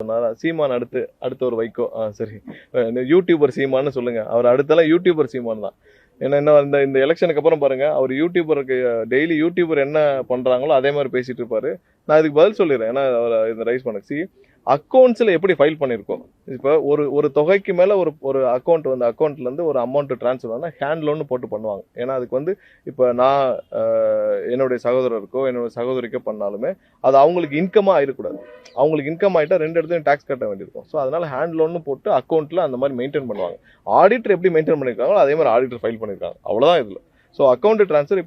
சொன்னாரா? சீமான் அடுத்த ஒரு வைகோ. சரி, யூடியூபர் சீமான்னு சொல்லுங்க. அவர் அடுத்தெல்லாம் யூடியூபர் சீமான் தான். ஏன்னா என்ன இந்த எலெக்ஷனுக்கு அப்புறம் பாருங்க, அவர் யூடியூபருக்கு டெய்லி யூடியூபர் என்ன பண்றாங்களோ அதே மாதிரி பேசிட்டு இருப்பாரு. நான் இதுக்கு பதில் சொல்லிடுறேன். ஏன்னா அவர் இந்த ரைஸ் பண்ண அக்கௌண்ட்ஸ்ல எப்படி ஃபைல் பண்ணிருக்கோம். இப்போ ஒரு தொகைக்கு மேல ஒரு அக்கௌண்ட் வந்து அக்கௌண்ட்ல இருந்து ஒரு அமௌண்ட் டிரான்ஸ்ஃபர் ஆனா ஹேண்ட் லோன் போட்டு பண்ணுவாங்க. ஏன்னா அதுக்கு வந்து இப்போ நான் என்னுடைய சகோதரருக்கோ என்னோட சகோதரிக்கோ பண்ணாலுமே அது அவங்களுக்கு இன்கமா ஆயிடக்கூடாது. அவங்களுக்கு இன்கம் ஆயிட்டா 2 இடத்துலையும் டாக்ஸ் கட்ட வேண்டியிருக்கும். ஸோ அதனால ஹேண்ட் லோன் போட்டு அக்கௌண்ட்ல அந்த மாதிரி மெயின்டைன் பண்ணுவாங்க. ஆடிட்டர் எப்படி மெயின்டைன் பண்ணிருக்காங்களோ அதே மாதிரி ஆடிட்டர் ஃபைல் பண்ணிருக்காங்க. அவ்வளவுதான் இதுல. ஸோ அக்கௌண்ட் டிரான்ஸ்ஃபர்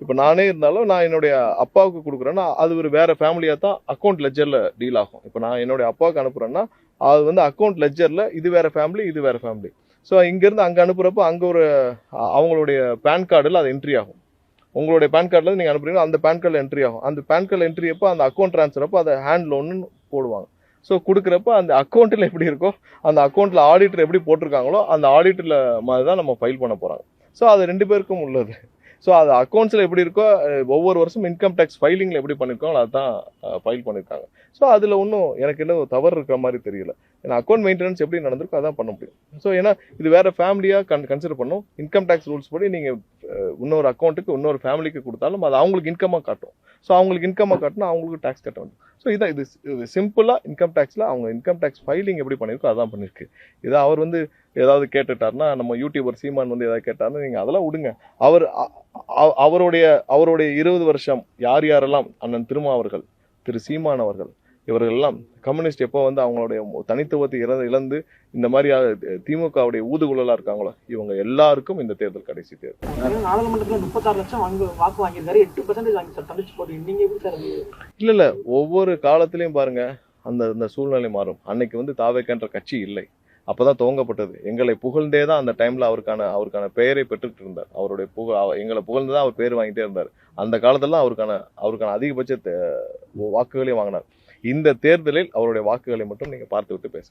இப்போ நானே இருந்தாலும் நான் என்னுடைய அப்பாவுக்கு கொடுக்குறேன்னா அது ஒரு வேற ஃபேமிலியா தான் அக்கௌண்ட் லெஜர்ல டீல் ஆகும். இப்போ நான் என்னுடைய அப்பாவுக்கு அனுப்புறேன்னா அது வந்து அக்கௌண்ட் லெஜர்ல இது வேற ஃபேமிலி இது வேற ஃபேமிலி. ஸோ இங்கிருந்து அங்கே அனுப்புறப்போ அங்கே ஒரு அவங்களுடைய பேன் கார்டில் அது என்ட்ரி ஆகும். உங்களுடைய பேன் கார்டில் நீங்கள் அனுப்புறீங்க, அந்த பேன் கார்டில் என்ட்ரி ஆகும். அந்த பேன் கார்டில் என்ட்ரி அப்போ அந்த அக்கௌண்ட் ட்ரான்ஸ்ஃபர் அப்போ அதை ஹேண்ட் லோன்னு போடுவாங்க. ஸோ கொடுக்குறப்ப அந்த அக்கௌண்ட்டில் எப்படி இருக்கோ அந்த அக்கௌண்ட்டில் ஆடிட்டர் எப்படி போட்டிருக்காங்களோ அந்த ஆடிட்டரில் மாதிரி தான் நம்ம ஃபைல் பண்ண போகிறாங்க. ஸோ அது 2 பேருக்கும் உள்ளது. ஸோ அது அக்கௌண்ட்ஸில் எப்படி இருக்கோ ஒவ்வொரு வருஷம் இன்கம் டேக்ஸ் ஃபைலிங்கில் எப்படி பண்ணியிருக்காங்களோ அதுதான் ஃபைல் பண்ணியிருக்காங்க. ஸோ அதில் ஒன்றும் எனக்கு என்ன தவறு இருக்கிற மாதிரி தெரியல. ஏன்னா அக்கௌண்ட் மெயின்டெனன்ஸ் எப்படி நடந்திருக்கோ அதான் பண்ண முடியும். ஸோ ஏன்னா இது வேற ஃபேமிலியாக கன்சிடர் பண்ணும். இன்கம் டேக்ஸ் ரூல்ஸ் படி நீங்கள் இன்னொரு அக்கௌண்ட்டுக்கு இன்னொரு ஃபேமிலிக்கு கொடுத்தாலும் அது அவங்களுக்கு இன்கமாக காட்டும். ஸோ அவங்களுக்கு இன்கமாக காட்டினா அவங்களுக்கு டேக்ஸ் கட்ட வேண்டும். ஸோ இதான் இது சிம்பிளாக இன்கம் டேக்ஸில் அவங்க இன்கம் டேக்ஸ் ஃபைலிங் எப்படி பண்ணியிருக்கோ அதான் பண்ணியிருக்கு. இதை அவர் வந்து ஏதாவது கேட்டுட்டாருன்னா நம்ம யூடியூபர் சீமான் வந்து ஏதாவது கேட்டாருன்னா நீங்கள் அதெல்லாம் விடுங்க. அவருடைய 20 வருஷம் யாரெல்லாம் அண்ணன் திருமாவர்கள், திரு சீமான் அவர்கள் இவர்கள் எல்லாம் கம்யூனிஸ்ட் எப்போ வந்து அவங்களுடைய தனித்துவத்தை இழந்து இந்த மாதிரி திமுகவுடைய ஊதுகுழலா இருக்காங்களோ இவங்க எல்லாருக்கும் இந்த தேர்தல் கடைசி தேர்தல். நாடாளுமன்றத்தில் 36 லட்சம் வாக்கு வாங்கியிருக்காரு. 8% வாங்கி தனிச்சு போட்டு நீங்க எப்படி சார்? இல்ல ஒவ்வொரு காலத்திலையும் பாருங்க அந்த சூழ்நிலை மாறும். அன்னைக்கு வந்து தாவேக்கன்ற கட்சி இல்லை, அப்பதான் துவங்கப்பட்டது. எங்களை புகழ்ந்தே தான் அந்த டைம்ல அவருக்கான பெயரை பெற்றுட்டு இருந்தார். அவருடைய எங்களை புகழ்ந்துதான் அவர் பேர் வாங்கிட்டே இருந்தார். அந்த காலத்துல அவருக்கான அதிகபட்ச வாக்குகளையும் வாங்கினார். இந்த தேர்தலில் அவருடைய வாக்குகளை மட்டும் நீங்க பார்த்து விட்டு பேசுங்க.